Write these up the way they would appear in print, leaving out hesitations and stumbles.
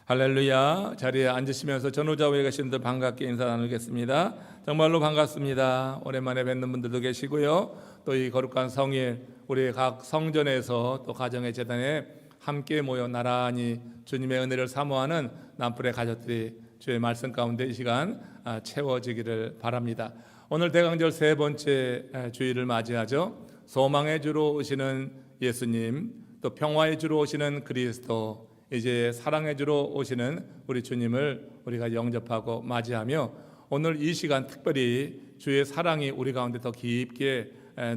할렐루야. 자리에 앉으시면서 전후좌 우에 계신 분들 반갑게 인사 나누겠습니다. 정말로 반갑습니다. 오랜만에 뵙는 분들도 계시고요. 또 이 거룩한 성일 우리 각 성전에서 또 가정의 재단에 함께 모여 나란히 주님의 은혜를 사모하는 남불의 가족들이 주의 말씀 가운데 이 시간 채워지기를 바랍니다. 오늘 대강절 세 번째 주일을 맞이하죠. 소망의 주로 오시는 예수님, 또 평화의 주로 오시는 그리스도, 이제 사랑의 주로 오시는 우리 주님을 우리가 영접하고 맞이하며 오늘 이 시간 특별히 주의 사랑이 우리 가운데 더 깊게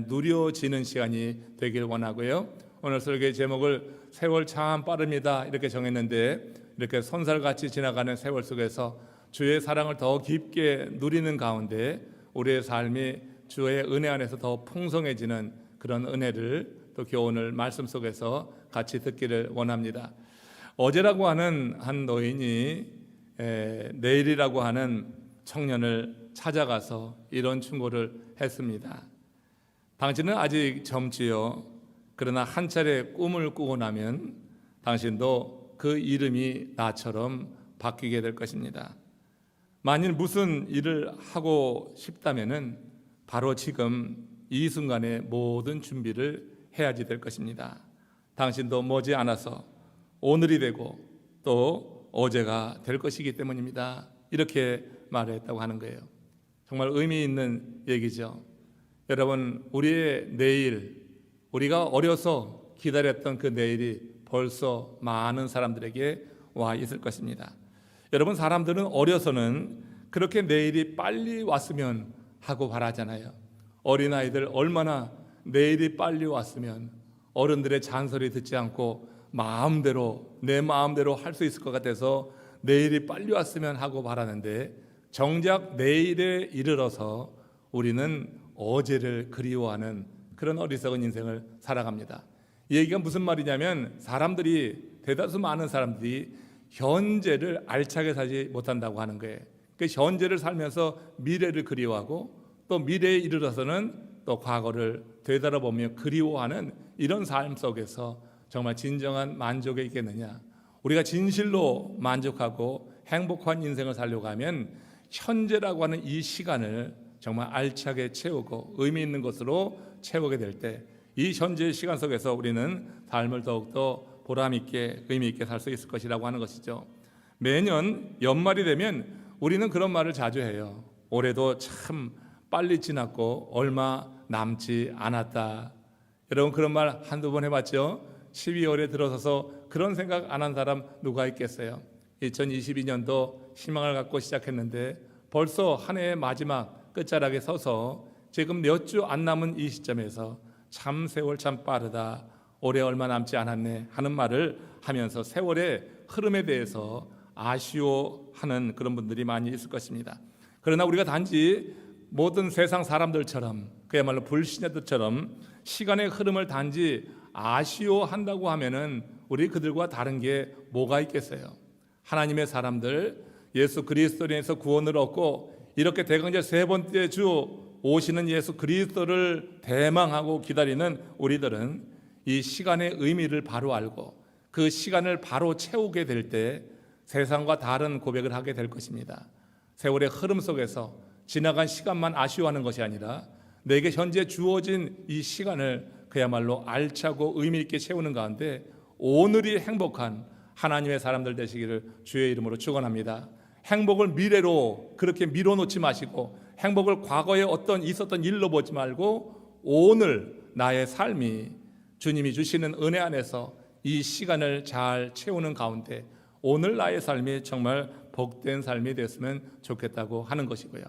누려지는 시간이 되길 원하고요. 오늘 설교의 제목을 세월 참 빠릅니다 이렇게 정했는데, 이렇게 손살같이 지나가는 세월 속에서 주의 사랑을 더 깊게 누리는 가운데 우리의 삶이 주의 은혜 안에서 더 풍성해지는 그런 은혜를 또 교훈을 말씀 속에서 같이 듣기를 원합니다. 어제라고 하는 한 노인이 내일이라고 하는 청년을 찾아가서 이런 충고를 했습니다. 당신은 아직 젊지요. 그러나 한 차례 꿈을 꾸고 나면 당신도 그 이름이 나처럼 바뀌게 될 것입니다. 만일 무슨 일을 하고 싶다면은 바로 지금 이 순간에 모든 준비를 해야지 될 것입니다. 당신도 머지않아서 오늘이 되고 또 어제가 될 것이기 때문입니다. 이렇게 말했다고 하는 거예요. 정말 의미 있는 얘기죠. 여러분, 우리의 내일, 우리가 어려서 기다렸던 그 내일이 벌써 많은 사람들에게 와 있을 것입니다. 여러분, 사람들은 어려서는 그렇게 내일이 빨리 왔으면 하고 바라잖아요. 어린아이들 얼마나 내일이 빨리 왔으면 어른들의 잔소리 듣지 않고 내 마음대로 할 수 있을 것 같아서 내일이 빨리 왔으면 하고 바라는데, 정작 내일에 이르러서 우리는 어제를 그리워하는 그런 어리석은 인생을 살아갑니다. 이 얘기가 무슨 말이냐면, 대다수 많은 사람들이 현재를 알차게 살지 못한다고 하는 거예요. 그 현재를 살면서 미래를 그리워하고 또 미래에 이르러서는 또 과거를 되돌아보며 그리워하는 이런 삶 속에서 정말 진정한 만족이 있겠느냐? 우리가 진실로 만족하고 행복한 인생을 살려고 하면 현재라고 하는 이 시간을 정말 알차게 채우고 의미 있는 것으로 채우게 될 때, 이 현재의 시간 속에서 우리는 삶을 더욱더 보람 있게 의미 있게 살 수 있을 것이라고 하는 것이죠. 매년 연말이 되면 우리는 그런 말을 자주 해요. 올해도 참 빨리 지났고 얼마 남지 않았다. 여러분, 그런 말 한두 번 해봤죠? 12월에 들어서서 그런 생각 안 한 사람 누가 있겠어요? 2022년도 희망을 갖고 시작했는데 벌써 한 해의 마지막 끝자락에 서서 지금 몇 주 안 남은 이 시점에서 참 세월 참 빠르다, 올해 얼마 남지 않았네 하는 말을 하면서 세월의 흐름에 대해서 아쉬워하는 그런 분들이 많이 있을 것입니다. 그러나 우리가 단지 모든 세상 사람들처럼, 그야말로 불신자들처럼 시간의 흐름을 단지 아쉬워한다고 하면은 우리 그들과 다른 게 뭐가 있겠어요? 하나님의 사람들, 예수 그리스도로 인해서 구원을 얻고 이렇게 대강절 세 번째 주 오시는 예수 그리스도를 대망하고 기다리는 우리들은 이 시간의 의미를 바로 알고 그 시간을 바로 채우게 될 때 세상과 다른 고백을 하게 될 것입니다. 세월의 흐름 속에서 지나간 시간만 아쉬워하는 것이 아니라 내게 현재 주어진 이 시간을 그야말로 알차고 의미 있게 채우는 가운데 오늘이 행복한 하나님의 사람들 되시기를 주의 이름으로 축원합니다. 행복을 미래로 그렇게 미뤄놓지 마시고, 행복을 과거에 어떤 있었던 일로 보지 말고 오늘 나의 삶이 주님이 주시는 은혜 안에서 이 시간을 잘 채우는 가운데 오늘 나의 삶이 정말 복된 삶이 됐으면 좋겠다고 하는 것이고요.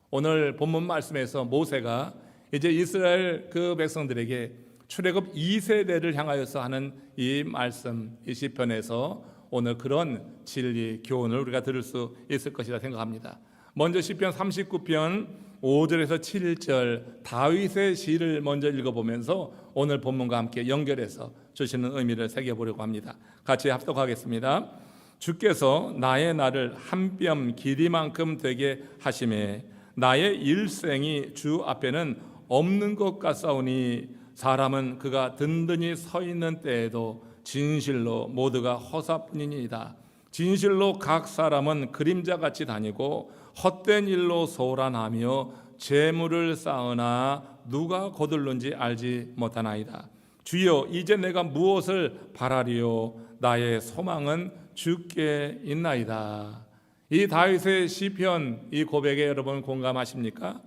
오늘 본문 말씀에서 모세가 이제 이스라엘 그 백성들에게 출애굽 2세대를 향하여서 하는 이 말씀, 이 시편에서 오늘 그런 진리, 교훈을 우리가 들을 수 있을 것이라 생각합니다. 먼저 시편 39편 5절에서 7절 다윗의 시를 먼저 읽어보면서 오늘 본문과 함께 연결해서 주시는 의미를 새겨보려고 합니다. 같이 합독하겠습니다. 주께서 나의 날을 한 뼘 길이만큼 되게 하시매 나의 일생이 주 앞에는 없는 것 같사오니 사람은 그가 든든히 서 있는 때에도 진실로 모두가 허사뿐이니이다. 진실로 각 사람은 그림자같이 다니고 헛된 일로 소란하며 재물을 쌓으나 누가 거둘는지 알지 못하나이다. 주여, 이제 내가 무엇을 바라리요? 나의 소망은 주께 있나이다. 이 다윗의 시편, 이 고백에 여러분 공감하십니까?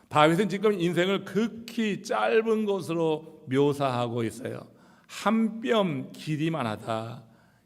다윗은 지금 인생을 극히 짧은 것으로 묘사하고 있어요. 한 뼘 길이만 하다,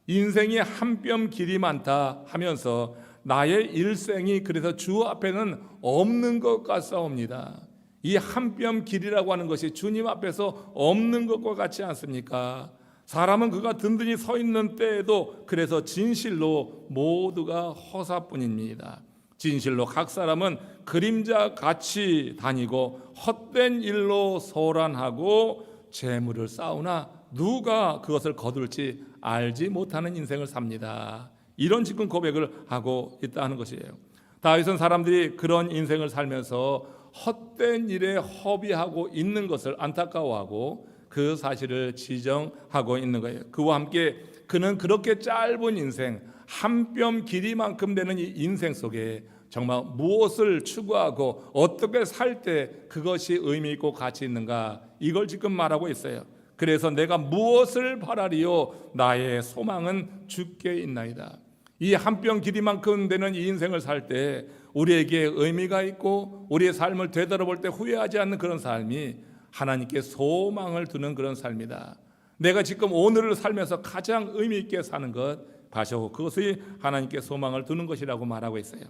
인생이 한 뼘 길이 많다 하면서 나의 일생이 그래서 주 앞에는 없는 것 같사옵니다. 이 한 뼘 길이라고 하는 것이 주님 앞에서 없는 것과 같지 않습니까? 사람은 그가 든든히 서 있는 때에도 그래서 진실로 모두가 허사뿐입니다. 진실로 각 사람은 그림자 같이 다니고 헛된 일로 소란하고 재물을 쌓으나 누가 그것을 거둘지 알지 못하는 인생을 삽니다. 이런 지금 고백을 하고 있다는 것이에요. 다윗은 사람들이 그런 인생을 살면서 헛된 일에 허비하고 있는 것을 안타까워하고 그 사실을 지정하고 있는 거예요. 그와 함께 그는 그렇게 짧은 인생, 한 뼘 길이만큼 되는 이 인생 속에 정말 무엇을 추구하고 어떻게 살 때 그것이 의미 있고 가치 있는가, 이걸 지금 말하고 있어요. 그래서 내가 무엇을 바라리요? 나의 소망은 주께 있나이다. 이 한 뼘 길이만큼 되는 이 인생을 살 때 우리에게 의미가 있고 우리의 삶을 되돌아볼 때 후회하지 않는 그런 삶이 하나님께 소망을 두는 그런 삶이다. 내가 지금 오늘을 살면서 가장 의미 있게 사는 것, 바로 그것이 하나님께 소망을 두는 것이라고 말하고 있어요.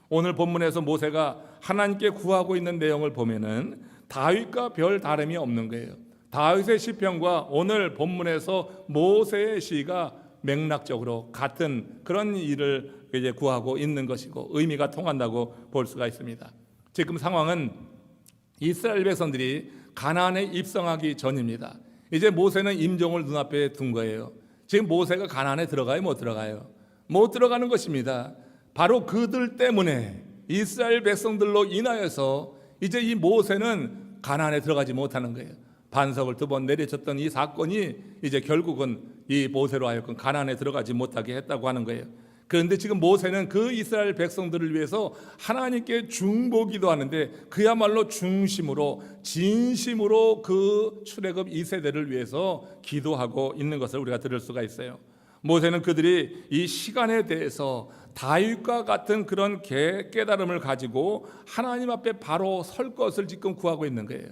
오늘 본문에서 모세가 하나님께 구하고 있는 내용을 보면은 다윗과 별 다름이 없는 거예요. 다윗의 시편과 오늘 본문에서 모세의 시가 맥락적으로 같은 그런 일을 이제 구하고 있는 것이고 의미가 통한다고 볼 수가 있습니다. 지금 상황은 이스라엘 백성들이 가나안에 입성하기 전입니다. 이제 모세는 임종을 눈앞에 둔 거예요. 지금 모세가 가나안에 들어가요? 못 들어가요? 못 들어가는 것입니다. 바로 그들 때문에 이스라엘 백성들로 인하여서 이제 이 모세는 가나안에 들어가지 못하는 거예요. 반석을 2번 내리쳤던 이 사건이 이제 결국은 이 모세로 하여금 가나안에 들어가지 못하게 했다고 하는 거예요. 그런데 지금 모세는 그 이스라엘 백성들을 위해서 하나님께 중보기도 하는데 그야말로 중심으로 진심으로 그 출애굽 2세대를 위해서 기도하고 있는 것을 우리가 들을 수가 있어요. 모세는 그들이 이 시간에 대해서 다윗과 같은 그런 깨달음을 가지고 하나님 앞에 바로 설 것을 지금 구하고 있는 거예요.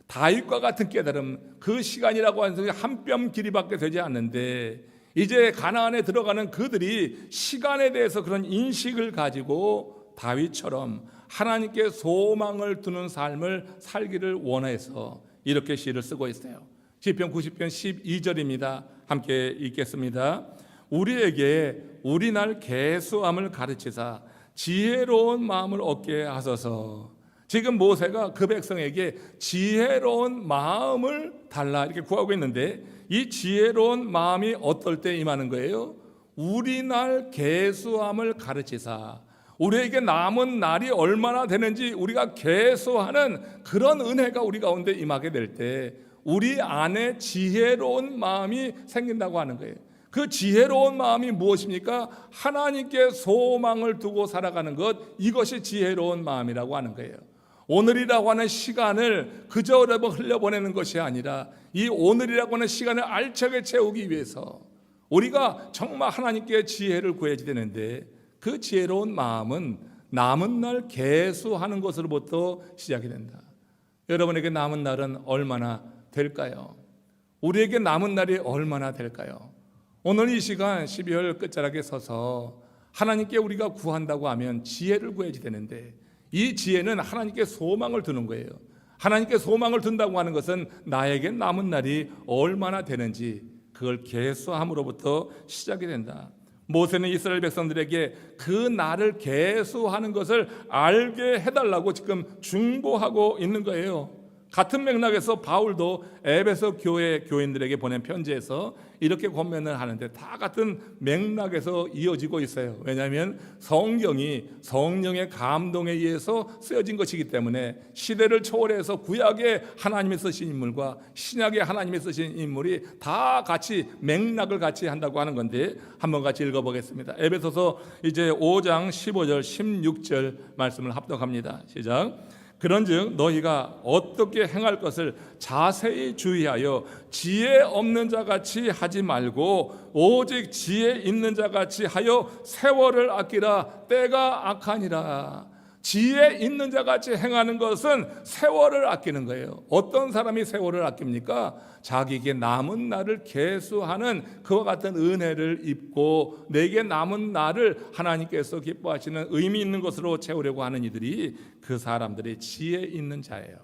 다윗과 같은 깨달음, 그 시간이라고 하는 한 뼘 길이밖에 되지 않는데 이제 가나안에 들어가는 그들이 시간에 대해서 그런 인식을 가지고 다윗처럼 하나님께 소망을 두는 삶을 살기를 원해서 이렇게 시를 쓰고 있어요. 시편 90편 12절입니다. 함께 읽겠습니다. 우리에게 우리 날 계수함을 가르치사 지혜로운 마음을 얻게 하소서. 지금 모세가 그 백성에게 지혜로운 마음을 달라 이렇게 구하고 있는데 이 지혜로운 마음이 어떨 때 임하는 거예요? 우리 날 계수함을 가르치사, 우리에게 남은 날이 얼마나 되는지 우리가 계수하는 그런 은혜가 우리 가운데 임하게 될 때 우리 안에 지혜로운 마음이 생긴다고 하는 거예요. 그 지혜로운 마음이 무엇입니까? 하나님께 소망을 두고 살아가는 것, 이것이 지혜로운 마음이라고 하는 거예요. 오늘이라고 하는 시간을 그저 흘려보내는 것이 아니라 이 오늘이라고 하는 시간을 알차게 채우기 위해서 우리가 정말 하나님께 지혜를 구해야 되는데 그 지혜로운 마음은 남은 날 계수하는 것으로부터 시작이 된다. 여러분에게 남은 날은 얼마나 될까요? 우리에게 남은 날이 얼마나 될까요? 오늘 이 시간 12월 끝자락에 서서 하나님께 우리가 구한다고 하면 지혜를 구해야 되는데 이 지혜는 하나님께 소망을 두는 거예요. 하나님께 소망을 둔다고 하는 것은 나에게 남은 날이 얼마나 되는지 그걸 계수함으로부터 시작이 된다. 모세는 이스라엘 백성들에게 그 날을 계수하는 것을 알게 해달라고 지금 중보하고 있는 거예요. 같은 맥락에서 바울도 에베소 교회 교인들에게 보낸 편지에서 이렇게 권면을 하는데 다 같은 맥락에서 이어지고 있어요. 왜냐하면 성경이 성령의 감동에 의해서 쓰여진 것이기 때문에 시대를 초월해서 구약의 하나님이 쓰신 인물과 신약의 하나님이 쓰신 인물이 다 같이 맥락을 같이 한다고 하는 건데 한번 같이 읽어보겠습니다. 에베소서 이제 5장 15절 16절 말씀을 합독합니다. 시작. 그런즉 너희가 어떻게 행할 것을 자세히 주의하여 지혜 없는 자같이 하지 말고 오직 지혜 있는 자같이 하여 세월을 아끼라. 때가 악하니라. 지혜 있는 자같이 행하는 것은 세월을 아끼는 거예요. 어떤 사람이 세월을 아낍니까? 자기에게 남은 날을 계수하는 그와 같은 은혜를 입고 내게 남은 날을 하나님께서 기뻐하시는 의미 있는 것으로 채우려고 하는 이들이 그 사람들이 지혜 있는 자예요.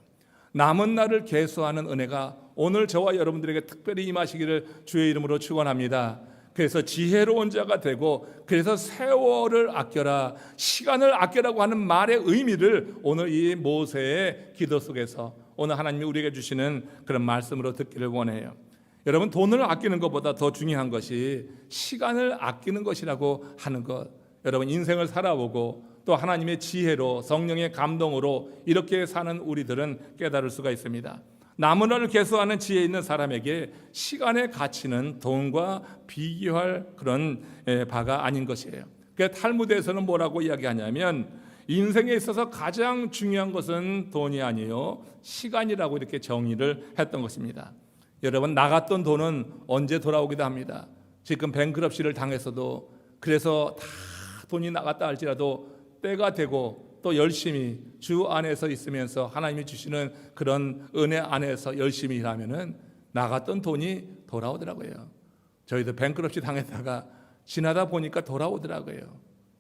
남은 날을 계수하는 은혜가 오늘 저와 여러분들에게 특별히 임하시기를 주의 이름으로 축원합니다. 그래서 지혜로운 자가 되고 그래서 세월을 아껴라, 시간을 아껴라고 하는 말의 의미를 오늘 이 모세의 기도 속에서 오늘 하나님이 우리에게 주시는 그런 말씀으로 듣기를 원해요. 여러분, 돈을 아끼는 것보다 더 중요한 것이 시간을 아끼는 것이라고 하는 것. 여러분, 인생을 살아보고 또 하나님의 지혜로 성령의 감동으로 이렇게 사는 우리들은 깨달을 수가 있습니다. 남은 날을 계수하는 지혜 있는 사람에게 시간의 가치는 돈과 비교할 그런 바가 아닌 것이에요. 그러니까 탈무드에서는 뭐라고 이야기하냐면 인생에 있어서 가장 중요한 것은 돈이 아니요 시간이라고 이렇게 정의를 했던 것입니다. 여러분, 나갔던 돈은 언제 돌아오기도 합니다. 지금 뱅크럽시를 당했어도 그래서 다 돈이 나갔다 할지라도 때가 되고 또 열심히 주 안에서 있으면서 하나님이 주시는 그런 은혜 안에서 열심히 일하면은 나갔던 돈이 돌아오더라고요. 저희도 뱅크럽시 당했다가 지나다 보니까 돌아오더라고요.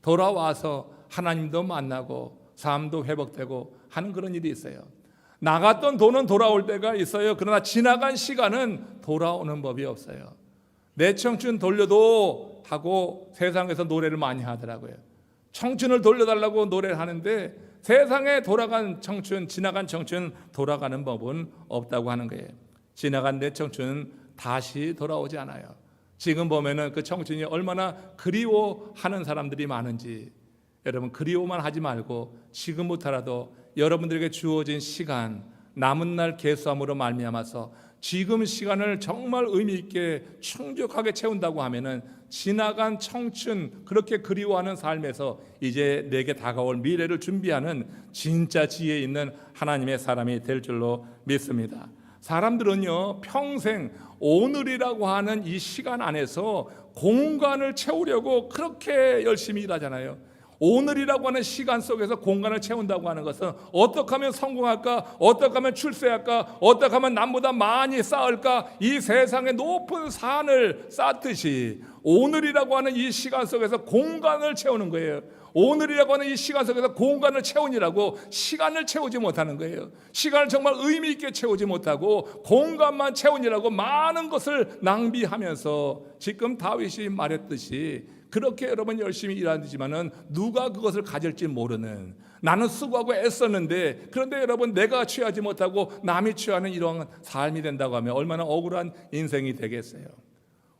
돌아와서 하나님도 만나고 삶도 회복되고 하는 그런 일이 있어요. 나갔던 돈은 돌아올 때가 있어요. 그러나 지나간 시간은 돌아오는 법이 없어요. 내 청춘 돌려도 하고 세상에서 노래를 많이 하더라고요. 청춘을 돌려달라고 노래를 하는데 세상에 돌아간 청춘, 지나간 청춘 돌아가는 법은 없다고 하는 거예요. 지나간 내 청춘은 다시 돌아오지 않아요. 지금 보면은 그 청춘이 얼마나 그리워하는 사람들이 많은지, 여러분 그리워만 하지 말고 지금부터라도 여러분들에게 주어진 시간, 남은 날 계수함으로 말미암아서 지금 시간을 정말 의미 있게 충족하게 채운다고 하면은 지나간 청춘, 그렇게 그리워하는 삶에서 이제 내게 다가올 미래를 준비하는 진짜 지혜 있는 하나님의 사람이 될 줄로 믿습니다. 사람들은요 평생 오늘이라고 하는 이 시간 안에서 공간을 채우려고 그렇게 열심히 일하잖아요. 오늘이라고 하는 시간 속에서 공간을 채운다고 하는 것은 어떻게 하면 성공할까, 어떻게 하면 출세할까, 어떻게 하면 남보다 많이 쌓을까, 이 세상의 높은 산을 쌓듯이 오늘이라고 하는 이 시간 속에서 공간을 채우는 거예요. 오늘이라고 하는 이 시간 속에서 공간을 채우니라고 시간을 채우지 못하는 거예요. 시간을 정말 의미 있게 채우지 못하고 공간만 채우니라고 많은 것을 낭비하면서 지금 다윗이 말했듯이 그렇게 여러분 열심히 일하지만은 누가 그것을 가질지 모르는, 나는 수고하고 애썼는데 그런데 여러분 내가 취하지 못하고 남이 취하는 이런 삶이 된다고 하면 얼마나 억울한 인생이 되겠어요.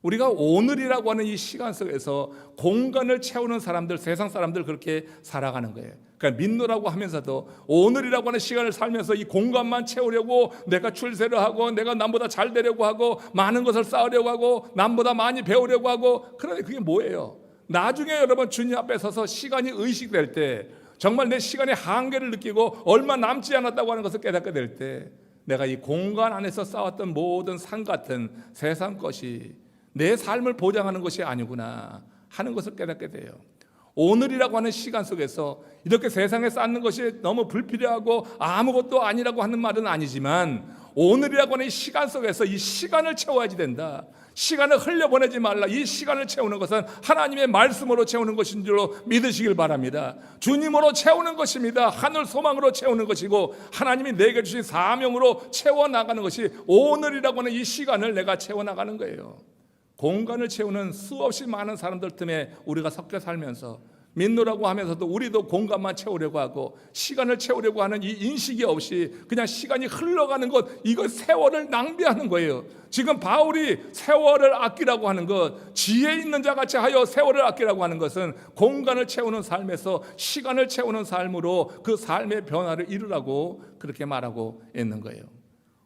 우리가 오늘이라고 하는 이 시간 속에서 공간을 채우는 사람들, 세상 사람들 그렇게 살아가는 거예요. 그러니까 믿노라고 하면서도 오늘이라고 하는 시간을 살면서 이 공간만 채우려고 내가 출세를 하고 내가 남보다 잘 되려고 하고 많은 것을 쌓으려고 하고 남보다 많이 배우려고 하고, 그런데 그게 뭐예요? 나중에 여러분 주님 앞에 서서 시간이 의식될 때, 정말 내 시간의 한계를 느끼고 얼마 남지 않았다고 하는 것을 깨닫게 될 때, 내가 이 공간 안에서 쌓았던 모든 산 같은 세상 것이 내 삶을 보장하는 것이 아니구나 하는 것을 깨닫게 돼요. 오늘이라고 하는 시간 속에서 이렇게 세상에 쌓는 것이 너무 불필요하고 아무것도 아니라고 하는 말은 아니지만, 오늘이라고 하는 이 시간 속에서 이 시간을 채워야지 된다. 시간을 흘려보내지 말라. 이 시간을 채우는 것은 하나님의 말씀으로 채우는 것인 줄로 믿으시길 바랍니다. 주님으로 채우는 것입니다. 하늘 소망으로 채우는 것이고 하나님이 내게 주신 사명으로 채워나가는 것이 오늘이라고 하는 이 시간을 내가 채워나가는 거예요. 공간을 채우는 수없이 많은 사람들 틈에 우리가 섞여 살면서 믿노라고 하면서도 우리도 공간만 채우려고 하고 시간을 채우려고 하는 이 인식이 없이 그냥 시간이 흘러가는 것, 이거 세월을 낭비하는 거예요. 지금 바울이 세월을 아끼라고 하는 것, 지혜 있는 자 같이 하여 세월을 아끼라고 하는 것은 공간을 채우는 삶에서 시간을 채우는 삶으로 그 삶의 변화를 이루라고 그렇게 말하고 있는 거예요.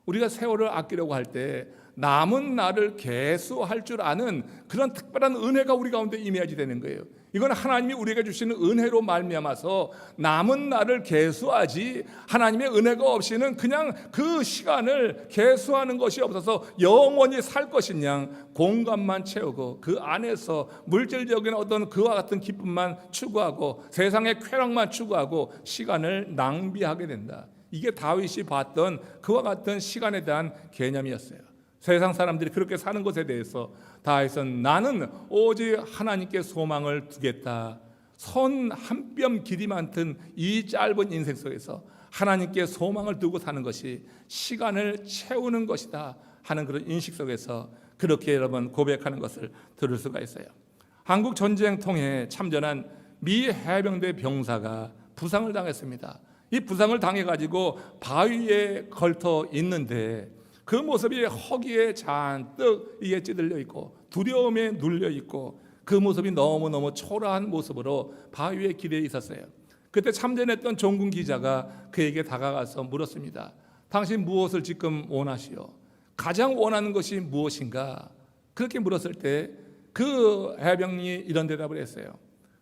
우리가 세월을 아끼려고 할 때 남은 날을 계수할 줄 아는 그런 특별한 은혜가 우리 가운데 임해야지 되는 거예요. 이건 하나님이 우리에게 주시는 은혜로 말미암아서 남은 날을 계수하지, 하나님의 은혜가 없이는 그냥 그 시간을 계수하는 것이 없어서 영원히 살 것이냐, 공간만 채우고 그 안에서 물질적인 어떤 그와 같은 기쁨만 추구하고 세상의 쾌락만 추구하고 시간을 낭비하게 된다. 이게 다윗이 봤던 그와 같은 시간에 대한 개념이었어요. 세상 사람들이 그렇게 사는 것에 대해서 다윗은 나는 오직 하나님께 소망을 두겠다. 선 한 뼘 길이 많던 이 짧은 인생 속에서 하나님께 소망을 두고 사는 것이 시간을 채우는 것이다 하는 그런 인식 속에서 그렇게 여러분 고백하는 것을 들을 수가 있어요. 한국 전쟁통에 참전한 미 해병대 병사가 부상을 당했습니다. 이 부상을 당해가지고 바위에 걸터 있는데 그 모습이 허기에 잔뜩 이게 찌들려 있고 두려움에 눌려 있고 그 모습이 너무너무 초라한 모습으로 바위에 기대어 있었어요. 그때 참전했던 종군 기자가 그에게 다가가서 물었습니다. 당신 무엇을 지금 원하시오? 가장 원하는 것이 무엇인가? 그렇게 물었을 때 그 해병이 이런 대답을 했어요.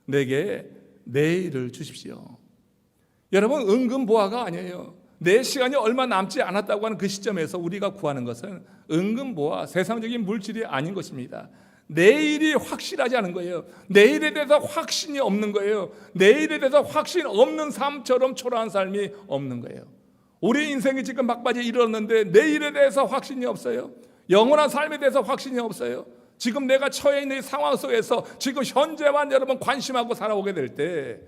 내게 내일을 주십시오. 여러분, 은근보화가 아니에요. 내 시간이 얼마 남지 않았다고 하는 그 시점에서 우리가 구하는 것은 은근보화, 세상적인 물질이 아닌 것입니다. 내일이 확실하지 않은 거예요. 내일에 대해서 확신이 없는 거예요. 내일에 대해서 확신 없는 삶처럼 초라한 삶이 없는 거예요. 우리 인생이 지금 막바지에 이르렀는데 내일에 대해서 확신이 없어요. 영원한 삶에 대해서 확신이 없어요. 지금 내가 처해 있는 이 상황 속에서 지금 현재만 여러분 관심하고 살아오게 될 때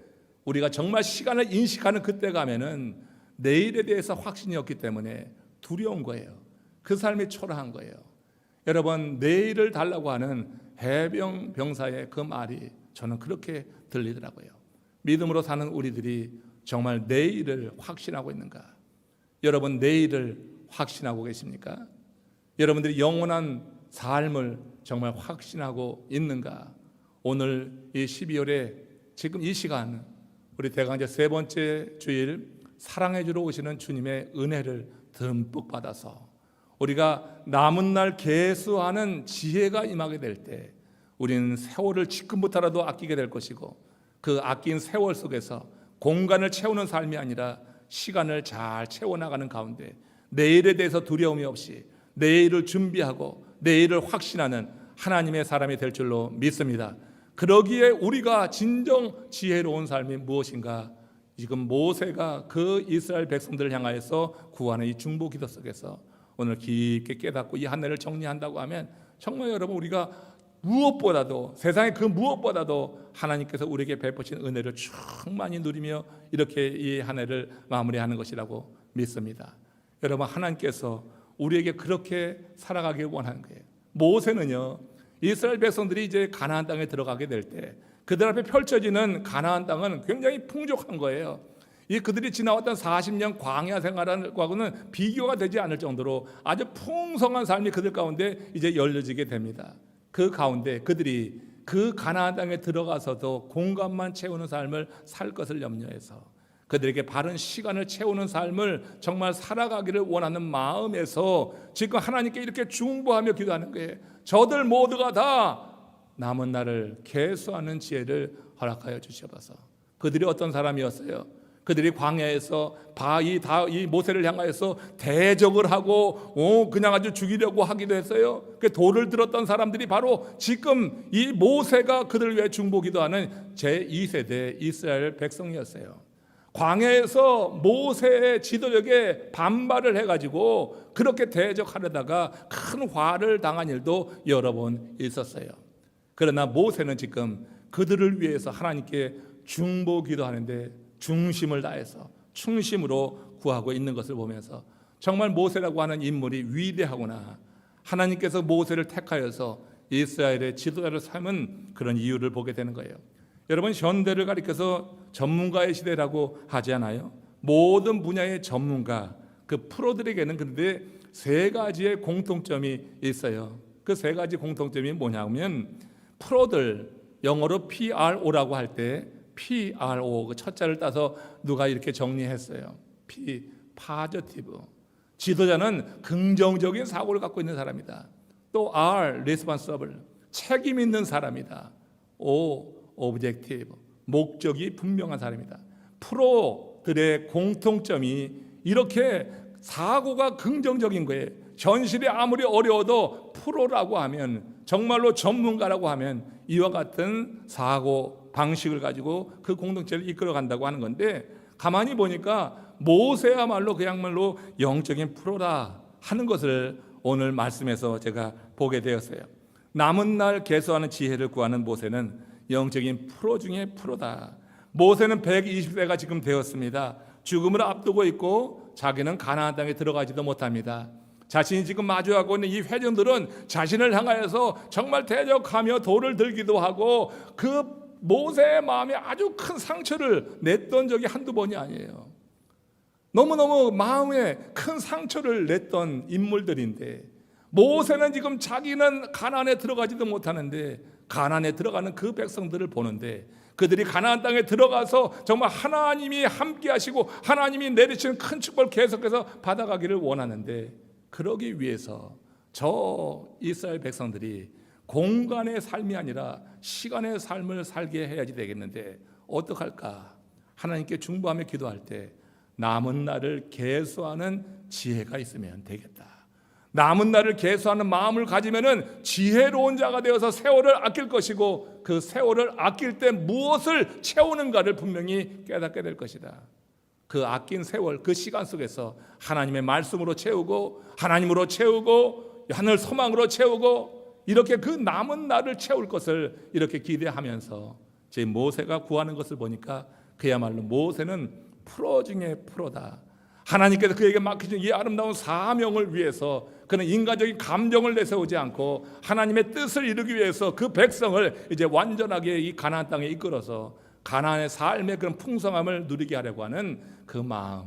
우리가 정말 시간을 인식하는 그때 가면은 내일에 대해서 확신이 없기 때문에 두려운 거예요. 그 삶이 초라한 거예요. 여러분, 내일을 달라고 하는 해병 병사의 그 말이 저는 그렇게 들리더라고요. 믿음으로 사는 우리들이 정말 내일을 확신하고 있는가? 여러분, 내일을 확신하고 계십니까? 여러분들이 영원한 삶을 정말 확신하고 있는가? 오늘 이 12월에 지금 이 시간 우리 대강제 세 번째 주일 사랑해 주러 오시는 주님의 은혜를 듬뿍 받아서 우리가 남은 날 계수하는 지혜가 임하게 될 때 우리는 세월을 지금부터라도 아끼게 될 것이고 그 아낀 세월 속에서 공간을 채우는 삶이 아니라 시간을 잘 채워나가는 가운데 내일에 대해서 두려움이 없이 내일을 준비하고 내일을 확신하는 하나님의 사람이 될 줄로 믿습니다. 그러기에 우리가 진정 지혜로운 삶이 무엇인가? 지금 모세가 그 이스라엘 백성들을 향하여서 구하는 이 중보 기도 속에서 오늘 깊게 깨닫고 이 한 해를 정리한다고 하면 정말 여러분 우리가 무엇보다도 세상의 그 무엇보다도 하나님께서 우리에게 베푸신 은혜를 충만히 누리며 이렇게 이 한 해를 마무리하는 것이라고 믿습니다. 여러분, 하나님께서 우리에게 그렇게 살아가길 원하는 거예요. 모세는요, 이스라엘 백성들이 이제 가나안 땅에 들어가게 될 때 그들 앞에 펼쳐지는 가나안 땅은 굉장히 풍족한 거예요. 이 그들이 지나왔던 40년 광야 생활과는 비교가 되지 않을 정도로 아주 풍성한 삶이 그들 가운데 이제 열려지게 됩니다. 그 가운데 그들이 그 가나안 땅에 들어가서도 공간만 채우는 삶을 살 것을 염려해서 그들에게 바른 시간을 채우는 삶을 정말 살아가기를 원하는 마음에서 지금 하나님께 이렇게 중보하며 기도하는 거예요. 저들 모두가 다 남은 날을 계수하는 지혜를 허락하여 주시옵소서. 그들이 어떤 사람이었어요? 그들이 광야에서 이 모세를 향하여서 대적을 하고 그냥 아주 죽이려고 하기도 했어요. 그 돌을 들었던 사람들이 바로 지금 이 모세가 그들을 위해 중보기도하는 제2세대 이스라엘 백성이었어요. 광야에서 모세의 지도력에 반발을 해가지고 그렇게 대적하려다가 큰 화를 당한 일도 여러 번 있었어요. 그러나 모세는 지금 그들을 위해서 하나님께 중보기도하는데 중심을 다해서 충심으로 구하고 있는 것을 보면서 정말 모세라고 하는 인물이 위대하구나, 하나님께서 모세를 택하여서 이스라엘의 지도자를 삼은 그런 이유를 보게 되는 거예요. 여러분, 현대를 가리켜서 전문가의 시대라고 하지 않아요? 모든 분야의 전문가, 그 프로들에게는 그런데 세 가지의 공통점이 있어요. 그 세 가지 공통점이 뭐냐면, 프로들, 영어로 PRO라고 할 때 PRO, 그 첫 자를 따서 누가 이렇게 정리했어요. P, positive. 지도자는 긍정적인 사고를 갖고 있는 사람이다. 또 R, responsible. 책임 있는 사람이다. O, objective. 목적이 분명한 사람이다. 프로들의 공통점이 이렇게 사고가 긍정적인 거예요. 현실이 아무리 어려워도 프로라고 하면, 정말로 전문가라고 하면 이와 같은 사고 방식을 가지고 그 공동체를 이끌어 간다고 하는 건데, 가만히 보니까 모세야말로 그야말로 영적인 프로라 하는 것을 오늘 말씀에서 제가 보게 되었어요. 남은 날 계수하는 지혜를 구하는 모세는 영적인 프로 중에 프로다. 모세는 120세가 지금 되었습니다. 죽음을 앞두고 있고 자기는 가나안 땅에 들어가지도 못합니다. 자신이 지금 마주하고 있는 이 회중들은 자신을 향하여서 정말 대적하며 돌을 들기도 하고, 그 모세의 마음에 아주 큰 상처를 냈던 적이 한두 번이 아니에요. 너무너무 마음에 큰 상처를 냈던 인물들인데, 모세는 지금 자기는 가나안에 들어가지도 못하는데 가나안에 들어가는 그 백성들을 보는데, 그들이 가나안 땅에 들어가서 정말 하나님이 함께 하시고 하나님이 내리시는 큰 축복을 계속해서 받아가기를 원하는데, 그러기 위해서 저 이스라엘 백성들이 공간의 삶이 아니라 시간의 삶을 살게 해야지 되겠는데 어떡할까? 하나님께 중보하며 기도할 때 남은 날을 계수하는 지혜가 있으면 되겠다. 남은 날을 계수하는 마음을 가지면은 지혜로운 자가 되어서 세월을 아낄 것이고, 그 세월을 아낄 때 무엇을 채우는가를 분명히 깨닫게 될 것이다. 그 아낀 세월, 그 시간 속에서 하나님의 말씀으로 채우고, 하나님으로 채우고, 하늘 소망으로 채우고, 이렇게 그 남은 날을 채울 것을 이렇게 기대하면서 제 모세가 구하는 것을 보니까 그야말로 모세는 프로 중에 프로다. 하나님께서 그에게 맡기신 이 아름다운 사명을 위해서 그는 인간적인 감정을 내세우지 않고 하나님의 뜻을 이루기 위해서 그 백성을 이제 완전하게 이 가나안 땅에 이끌어서 가나안의 삶의 그런 풍성함을 누리게 하려고 하는 그 마음,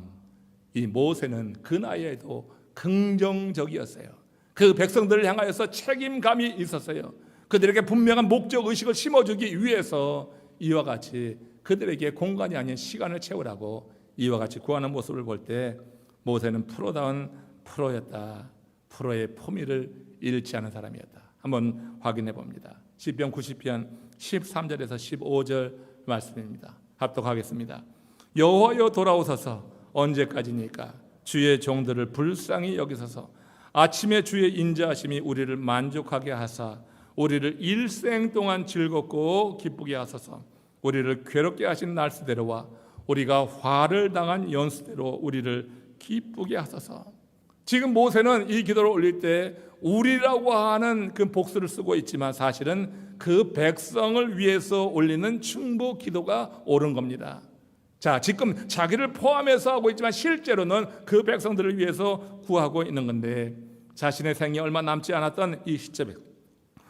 이 모세는 그 나이에도 긍정적이었어요. 그 백성들을 향하여서 책임감이 있었어요. 그들에게 분명한 목적 의식을 심어주기 위해서 이와 같이 그들에게 공간이 아닌 시간을 채우라고 이와 같이 구하는 모습을 볼 때 모세는 프로다운 프로였다. 프로의 포미를 잃지 않은 사람이었다. 한번 확인해 봅니다. 시편 90편 13절에서 15절 말씀입니다. 합독하겠습니다. 여호와여 돌아오소서. 언제까지니까? 주의 종들을 불쌍히 여기소서. 아침에 주의 인자하심이 우리를 만족하게 하사 우리를 일생 동안 즐겁고 기쁘게 하소서. 우리를 괴롭게 하신 날수대로와 우리가 화를 당한 연수대로 우리를 기쁘게 하소서. 지금 모세는 이 기도를 올릴 때 우리라고 하는 그 복수를 쓰고 있지만 사실은 그 백성을 위해서 올리는 충보 기도가 옳은 겁니다. 자, 지금 자기를 포함해서 하고 있지만 실제로는 그 백성들을 위해서 구하고 있는 건데, 자신의 생이 얼마 남지 않았던 이 시점에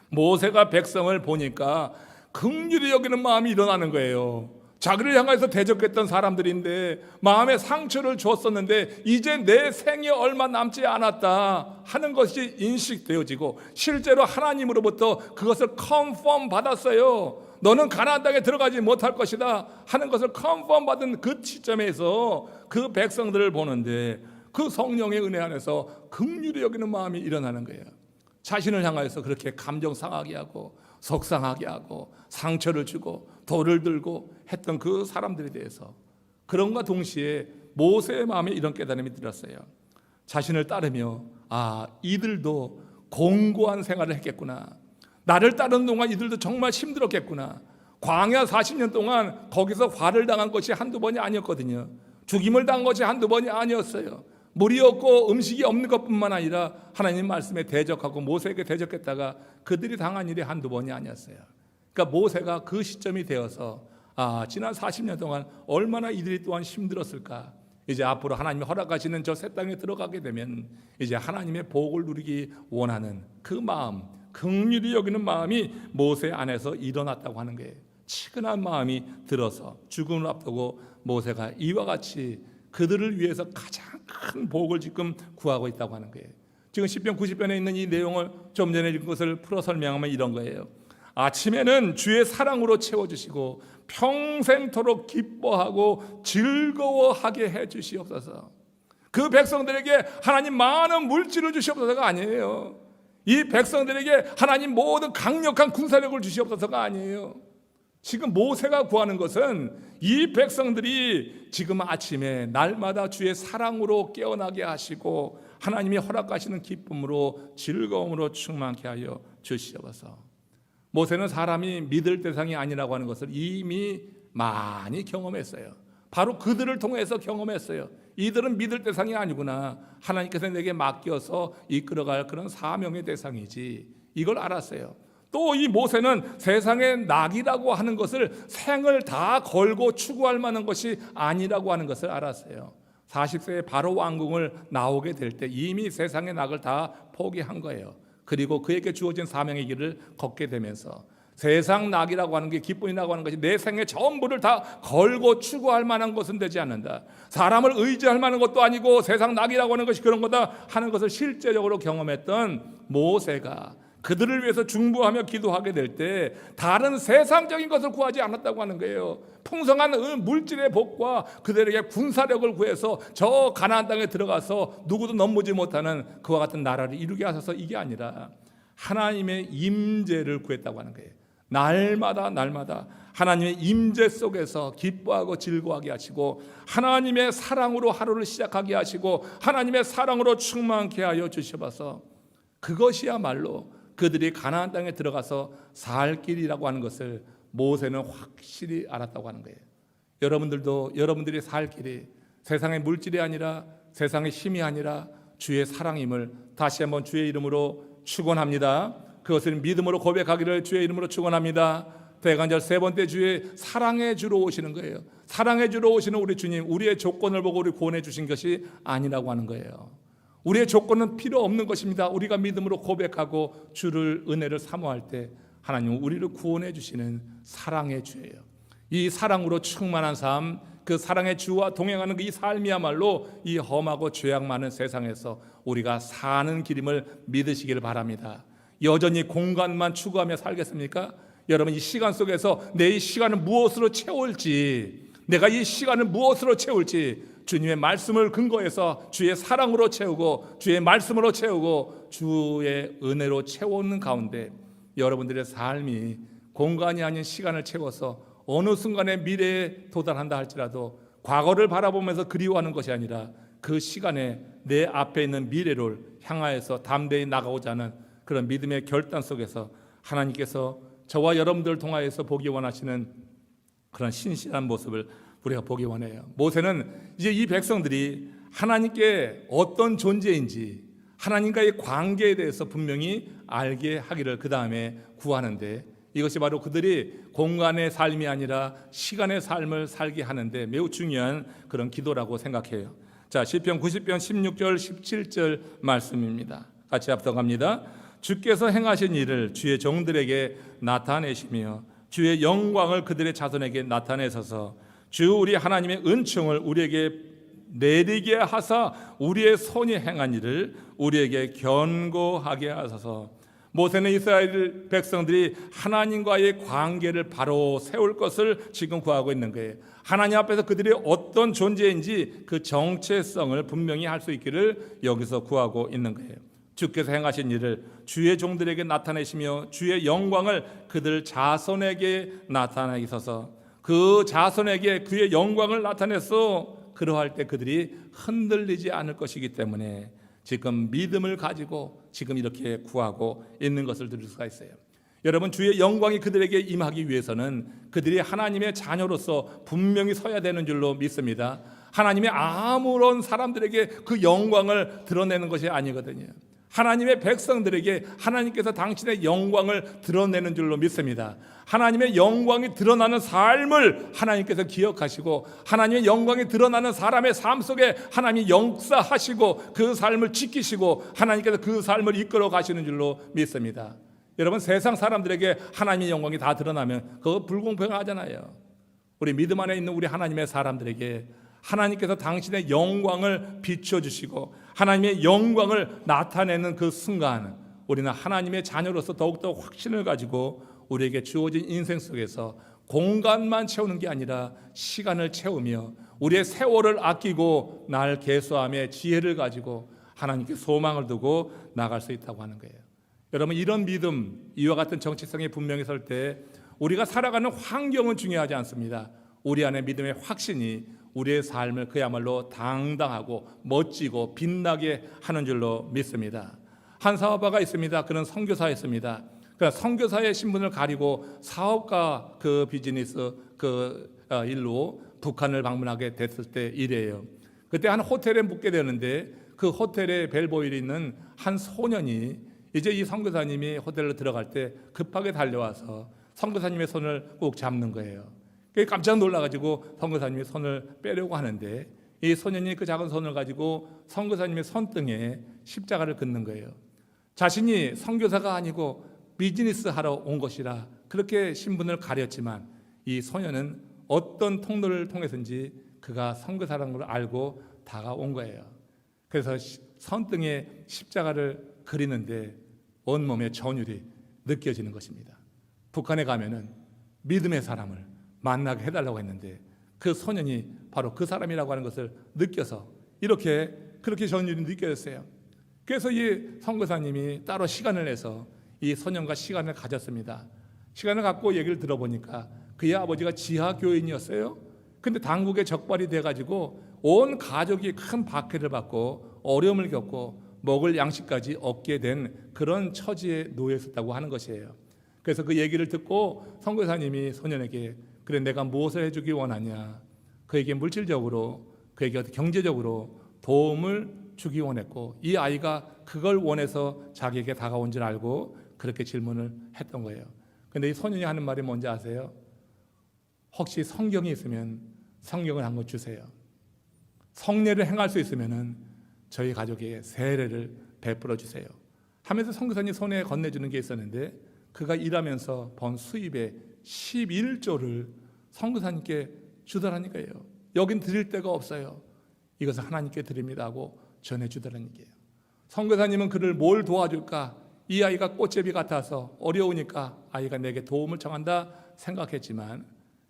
모세가 백성을 보니까 긍휼히 여기는 마음이 일어나는 거예요. 자기를 향해서 대적했던 사람들인데 마음에 상처를 줬었는데 이제 내 생이 얼마 남지 않았다 하는 것이 인식되어지고, 실제로 하나님으로부터 그것을 컨펌 받았어요. 너는 가나안 땅에 들어가지 못할 것이다 하는 것을 컨펌 받은 그 시점에서 그 백성들을 보는데 그 성령의 은혜 안에서 긍휼히 여기는 마음이 일어나는 거예요. 자신을 향하여서 그렇게 감정 상하게 하고 속상하게 하고 상처를 주고 돌을 들고 했던 그 사람들에 대해서, 그런가 동시에 모세의 마음에 이런 깨달음이 들었어요. 자신을 따르며 이들도 공고한 생활을 했겠구나. 나를 따르는 동안 이들도 정말 힘들었겠구나. 광야 40년 동안 거기서 화를 당한 것이 한두 번이 아니었거든요. 죽임을 당한 것이 한두 번이 아니었어요. 물이 없고 음식이 없는 것뿐만 아니라 하나님 말씀에 대적하고 모세에게 대적했다가 그들이 당한 일이 한두 번이 아니었어요. 그러니까 모세가 그 시점이 되어서 지난 40년 동안 얼마나 이들이 또한 힘들었을까. 이제 앞으로 하나님이 허락하시는 저 새 땅에 들어가게 되면 이제 하나님의 복을 누리기 원하는 그 마음, 긍휼히 여기는 마음이 모세 안에서 일어났다고 하는 거예요. 치근한 마음이 들어서 죽음을 앞두고 모세가 이와 같이 그들을 위해서 가장 큰 복을 지금 구하고 있다고 하는 거예요. 지금 시편 90편에 있는 이 내용을 좀 전에 읽은 것을 풀어 설명하면 이런 거예요. 아침에는 주의 사랑으로 채워주시고 평생토록 기뻐하고 즐거워하게 해주시옵소서. 그 백성들에게 하나님 많은 물질을 주시옵소서가 아니에요. 이 백성들에게 하나님 모든 강력한 군사력을 주시옵소서가 아니에요. 지금 모세가 구하는 것은 이 백성들이 지금 아침에 날마다 주의 사랑으로 깨어나게 하시고 하나님이 허락하시는 기쁨으로 즐거움으로 충만케 하여 주시옵소서. 모세는 사람이 믿을 대상이 아니라고 하는 것을 이미 많이 경험했어요. 바로 그들을 통해서 경험했어요. 이들은 믿을 대상이 아니구나. 하나님께서 내게 맡겨서 이끌어갈 그런 사명의 대상이지. 이걸 알았어요. 또 이 모세는 세상의 낙이라고 하는 것을 생을 다 걸고 추구할 만한 것이 아니라고 하는 것을 알았어요. 40세에 바로 왕궁을 나오게 될 때 이미 세상의 낙을 다 포기한 거예요. 그리고 그에게 주어진 사명의 길을 걷게 되면서 세상 낙이라고 하는 게, 기쁨이라고 하는 것이 내 생의 전부를 다 걸고 추구할 만한 것은 되지 않는다. 사람을 의지할 만한 것도 아니고 세상 낙이라고 하는 것이 그런 거다 하는 것을 실제적으로 경험했던 모세가 그들을 위해서 중보하며 기도하게 될 때 다른 세상적인 것을 구하지 않았다고 하는 거예요. 풍성한 물질의 복과 그들에게 군사력을 구해서 저 가나안 땅에 들어가서 누구도 넘보지 못하는 그와 같은 나라를 이루게 하셔서 이게 아니라 하나님의 임재를 구했다고 하는 거예요. 날마다 하나님의 임재 속에서 기뻐하고 즐거워하게 하시고 하나님의 사랑으로 하루를 시작하게 하시고 하나님의 사랑으로 충만케 하여 주셔서 그것이야말로 그들이 가나안 땅에 들어가서 살 길이라고 하는 것을 모세는 확실히 알았다고 하는 거예요. 여러분들도 여러분들이 살 길이 세상의 물질이 아니라 세상의 힘이 아니라 주의 사랑임을 다시 한번 주의 이름으로 축원합니다. 그것을 믿음으로 고백하기를 주의 이름으로 축원합니다. 대간절 세 번째 주의 사랑의 주로 오시는 거예요. 사랑의 주로 오시는 우리 주님, 우리의 조건을 보고 우리 구원해 주신 것이 아니라고 하는 거예요. 우리의 조건은 필요 없는 것입니다. 우리가 믿음으로 고백하고 주를 은혜를 사모할 때 하나님은 우리를 구원해 주시는 사랑의 주예요. 이 사랑으로 충만한 삶, 그 사랑의 주와 동행하는 이 삶이야말로 이 험하고 죄악 많은 세상에서 우리가 사는 길임을 믿으시기를 바랍니다. 여전히 공간만 추구하며 살겠습니까? 여러분, 이 시간 속에서 내 이 시간을 무엇으로 채울지, 내가 이 시간을 무엇으로 채울지 주님의 말씀을 근거해서 주의 사랑으로 채우고 주의 말씀으로 채우고 주의 은혜로 채우는 가운데 여러분들의 삶이 공간이 아닌 시간을 채워서 어느 순간에 미래에 도달한다 할지라도 과거를 바라보면서 그리워하는 것이 아니라 그 시간에 내 앞에 있는 미래를 향하여서 담대히 나가고자 하는 그런 믿음의 결단 속에서 하나님께서 저와 여러분들을 통하여서 보기 원하시는 그런 신실한 모습을 우리가 보기 원해요. 모세는 이제 이 백성들이 하나님께 어떤 존재인지 하나님과의 관계에 대해서 분명히 알게 하기를 그 다음에 구하는데 이것이 바로 그들이 공간의 삶이 아니라 시간의 삶을 살게 하는데 매우 중요한 그런 기도라고 생각해요. 자, 시편 90편 16절 17절 말씀입니다. 같이 합독합니다. 주께서 행하신 일을 주의 종들에게 나타내시며 주의 영광을 그들의 자손에게 나타내소서. 주 우리 하나님의 은총을 우리에게 내리게 하사 우리의 손이 행한 일을 우리에게 견고하게 하소서. 모세는 이스라엘 백성들이 하나님과의 관계를 바로 세울 것을 지금 구하고 있는 거예요. 하나님 앞에서 그들이 어떤 존재인지 그 정체성을 분명히 할 수 있기를 여기서 구하고 있는 거예요. 주께서 행하신 일을 주의 종들에게 나타내시며 주의 영광을 그들 자손에게 나타내게 하소서. 그 자손에게 그의 영광을 나타내서 그러할 때 그들이 흔들리지 않을 것이기 때문에 지금 믿음을 가지고 지금 이렇게 구하고 있는 것을 들을 수가 있어요. 여러분, 주의 영광이 그들에게 임하기 위해서는 그들이 하나님의 자녀로서 분명히 서야 되는 줄로 믿습니다. 하나님의 아무런 사람들에게 그 영광을 드러내는 것이 아니거든요. 하나님의 백성들에게 하나님께서 당신의 영광을 드러내는 줄로 믿습니다. 하나님의 영광이 드러나는 삶을 하나님께서 기억하시고 하나님의 영광이 드러나는 사람의 삶 속에 하나님이 역사하시고 그 삶을 지키시고 하나님께서 그 삶을 이끌어 가시는 줄로 믿습니다. 여러분, 세상 사람들에게 하나님의 영광이 다 드러나면 그거 불공평하잖아요. 우리 믿음 안에 있는 우리 하나님의 사람들에게 하나님께서 당신의 영광을 비춰주시고 하나님의 영광을 나타내는 그 순간, 우리는 하나님의 자녀로서 더욱더 확신을 가지고 우리에게 주어진 인생 속에서 공간만 채우는 게 아니라 시간을 채우며 우리의 세월을 아끼고 날 계수함의 지혜를 가지고 하나님께 소망을 두고 나갈 수 있다고 하는 거예요. 여러분, 이런 믿음, 이와 같은 정체성이 분명히 설 때 우리가 살아가는 환경은 중요하지 않습니다. 우리 안에 믿음의 확신이 우리의 삶을 그야말로 당당하고 멋지고 빛나게 하는 줄로 믿습니다. 한 사업가가 있습니다. 그는 선교사였습니다. 그러니까 선교사의 신분을 가리고 사업가 그 비즈니스 일로 북한을 방문하게 됐을 때 일이에요. 그때 한 호텔에 묵게 되는데 그 호텔에 벨보일에 있는 한 소년이 이제 이 선교사님이 호텔로 들어갈 때 급하게 달려와서 선교사님의 손을 꼭 잡는 거예요. 깜짝 놀라가지고 선교사님이 손을 빼려고 하는데 이 소년이 그 작은 손을 가지고 선교사님의 손등에 십자가를 긋는 거예요. 자신이 선교사가 아니고 비즈니스 하러 온 것이라 그렇게 신분을 가렸지만 이 소년은 어떤 통로를 통해서인지 그가 선교사라는 걸 알고 다가온 거예요. 그래서 손등에 십자가를 그리는데 온몸에 전율이 느껴지는 것입니다. 북한에 가면은 믿음의 사람을 만나게 해달라고 했는데 그 소년이 바로 그 사람이라고 하는 것을 느껴서 그렇게 전율이 느껴졌어요. 그래서 이 선교사님이 따로 시간을 내서 이 소년과 시간을 가졌습니다. 시간을 갖고 얘기를 들어보니까 그의 아버지가 지하교인이었어요. 근데 당국에 적발이 돼가지고 온 가족이 큰 박해를 받고 어려움을 겪고 먹을 양식까지 얻게 된 그런 처지에 놓여 있었다고 하는 것이에요. 그래서 그 얘기를 듣고 선교사님이 소년에게 그래, 내가 무엇을 해주기 원하냐, 그에게 물질적으로, 그에게 경제적으로 도움을 주기 원했고 이 아이가 그걸 원해서 자기에게 다가온 줄 알고 그렇게 질문을 했던 거예요. 근데 이 소년이 하는 말이 뭔지 아세요? 혹시 성경이 있으면 성경을 한 권 주세요. 성례를 행할 수 있으면 저희 가족에게 세례를 베풀어 주세요 하면서 선교사님 손에 건네주는 게 있었는데 그가 일하면서 번 수입의 11조를 선교사님께 주더라니까요. 여긴 드릴 데가 없어요. 이것을 하나님께 드립니다 하고 전해주더라는 얘기예요. 선교사님은 그를 뭘 도와줄까? 이 아이가 꽃제비 같아서 어려우니까 아이가 내게 도움을 청한다 생각했지만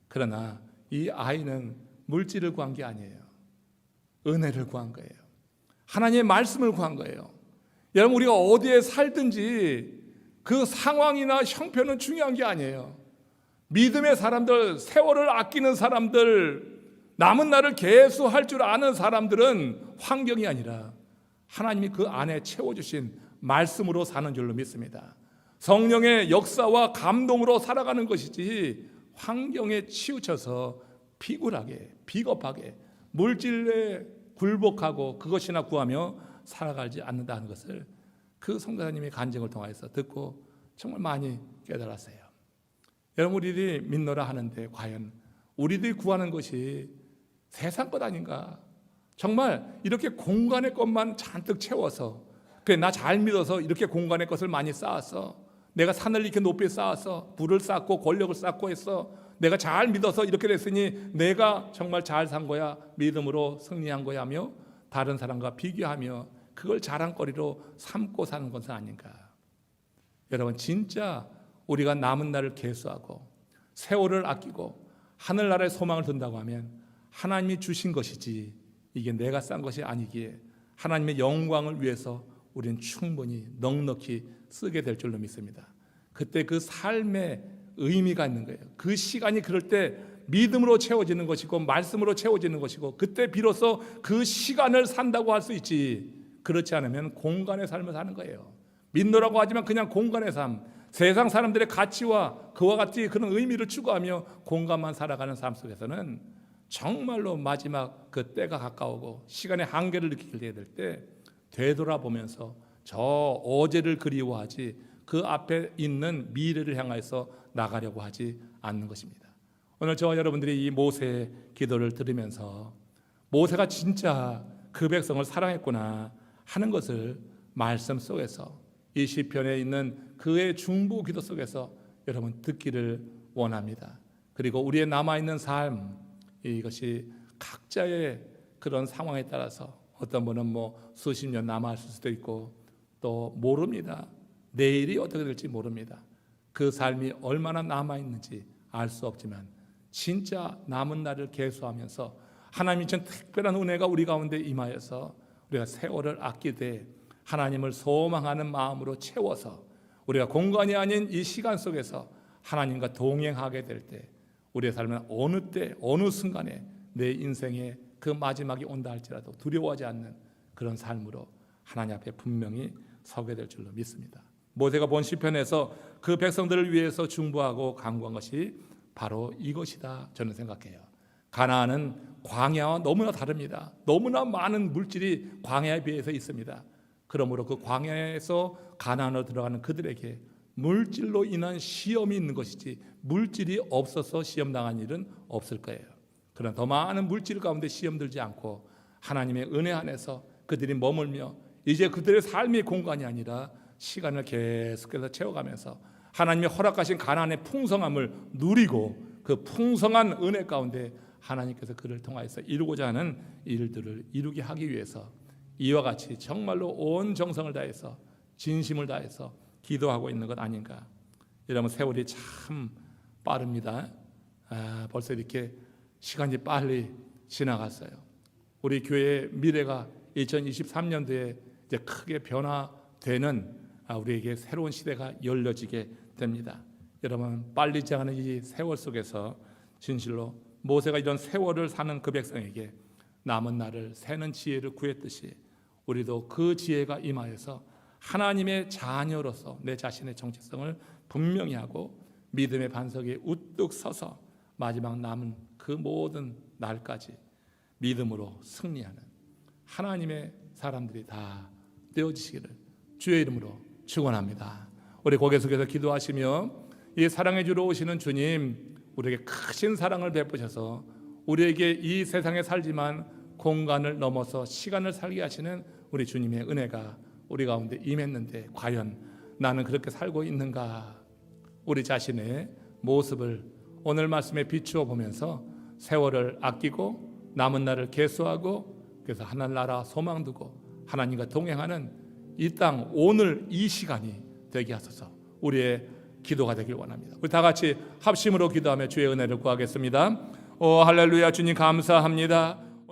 그러나 이 아이는 물질을 구한 게 아니에요. 은혜를 구한 거예요. 하나님의 말씀을 구한 거예요. 여러분, 우리가 어디에 살든지 그 상황이나 형편은 중요한 게 아니에요. 믿음의 사람들, 세월을 아끼는 사람들, 남은 날을 계수할 줄 아는 사람들은 환경이 아니라 하나님이 그 안에 채워주신 말씀으로 사는 줄로 믿습니다. 성령의 역사와 감동으로 살아가는 것이지 환경에 치우쳐서 피굴하게, 비겁하게, 물질에 굴복하고 그것이나 구하며 살아가지 않는다는 것을 그 선교사님의 간증을 통해서 듣고 정말 많이 깨달았어요. 여러분, 우리들이 믿노라 하는데 과연 우리들이 구하는 것이 세상 것 아닌가? 정말 이렇게 공간의 것만 잔뜩 채워서 그래, 나 잘 믿어서 이렇게 공간의 것을 많이 쌓았어. 내가 산을 이렇게 높이 쌓았어. 부를 쌓고 권력을 쌓고 했어. 내가 잘 믿어서 이렇게 됐으니 내가 정말 잘 산 거야, 믿음으로 승리한 거야 하며 다른 사람과 비교하며 그걸 자랑거리로 삼고 사는 것은 아닌가? 여러분, 진짜 우리가 남은 날을 계수하고 세월을 아끼고 하늘나라의 소망을 둔다고 하면 하나님이 주신 것이지 이게 내가 싼 것이 아니기에 하나님의 영광을 위해서 우리는 충분히 넉넉히 쓰게 될 줄로 믿습니다. 그때 그 삶의 의미가 있는 거예요. 그 시간이 그럴 때 믿음으로 채워지는 것이고 말씀으로 채워지는 것이고 그때 비로소 그 시간을 산다고 할 수 있지, 그렇지 않으면 공간의 삶을 사는 거예요. 믿노라고 하지만 그냥 공간의 삶, 세상 사람들의 가치와 그와 같이 그런 의미를 추구하며 공간만 살아가는 삶 속에서는 정말로 마지막 그 때가 가까우고 시간의 한계를 느끼게 될 때 되돌아보면서 저 어제를 그리워하지 그 앞에 있는 미래를 향해서 나가려고 하지 않는 것입니다. 오늘 저와 여러분들이 이 모세의 기도를 들으면서 모세가 진짜 그 백성을 사랑했구나 하는 것을 말씀 속에서 이 시편에 있는 그의 중보 기도 속에서 여러분 듣기를 원합니다. 그리고 우리의 남아있는 삶, 이것이 각자의 그런 상황에 따라서 어떤 분은 뭐 수십 년 남아있을 수도 있고 또 모릅니다. 내일이 어떻게 될지 모릅니다. 그 삶이 얼마나 남아있는지 알 수 없지만 진짜 남은 날을 계수하면서 하나님이 전 특별한 은혜가 우리 가운데 임하여서 우리가 세월을 아끼되 하나님을 소망하는 마음으로 채워서 우리가 공간이 아닌 이 시간 속에서 하나님과 동행하게 될 때 우리의 삶은 어느 때 어느 순간에 내 인생의 그 마지막이 온다 할지라도 두려워하지 않는 그런 삶으로 하나님 앞에 분명히 서게 될 줄로 믿습니다. 모세가 본 시편에서 그 백성들을 위해서 중보하고 간구한 것이 바로 이것이다 저는 생각해요. 가나안은 광야와 너무나 다릅니다. 너무나 많은 물질이 광야에 비해서 있습니다. 그러므로 그 광야에서 가나안으로 들어가는 그들에게 물질로 인한 시험이 있는 것이지 물질이 없어서 시험당한 일은 없을 거예요. 그러나 더 많은 물질 가운데 시험 들지 않고 하나님의 은혜 안에서 그들이 머물며 이제 그들의 삶의 공간이 아니라 시간을 계속해서 채워가면서 하나님의 허락하신 가나안의 풍성함을 누리고 그 풍성한 은혜 가운데 하나님께서 그를 통하여서 이루고자 하는 일들을 이루게 하기 위해서 이와 같이 정말로 온 정성을 다해서 진심을 다해서 기도하고 있는 것 아닌가. 여러분 세월이 참 빠릅니다. 벌써 이렇게 시간이 빨리 지나갔어요. 우리 교회의 미래가 2023년도에 이제 크게 변화되는 우리에게 새로운 시대가 열려지게 됩니다. 여러분 빨리 지나가는 이 세월 속에서 진실로 모세가 이런 세월을 사는 그 백성에게 남은 날을 세는 지혜를 구했듯이 우리도 그 지혜가 임하여서 하나님의 자녀로서 내 자신의 정체성을 분명히 하고 믿음의 반석에 우뚝 서서 마지막 남은 그 모든 날까지 믿음으로 승리하는 하나님의 사람들이 다 되어지시기를 주의 이름으로 축원합니다. 우리 고개 숙여서 기도하시며 이 사랑해 주러 오시는 주님, 우리에게 크신 사랑을 베푸셔서 우리에게 이 세상에 살지만 공간을 넘어서 시간을 살게 하시는 우리 주님의 은혜가 우리 가운데 임했는데 과연 나는 그렇게 살고 있는가? 우리 자신의 모습을 오늘 말씀에 비추어 보면서 세월을 아끼고 남은 날을 계수하고 그래서 하늘나라 소망 두고 하나님과 동행하는 이 땅 오늘 이 시간이 되게 하소서. 우리의 기도가 되길 원합니다. 우리 다 같이 합심으로 기도하며 주의 은혜를 구하겠습니다. 오 할렐루야. 주님 감사합니다.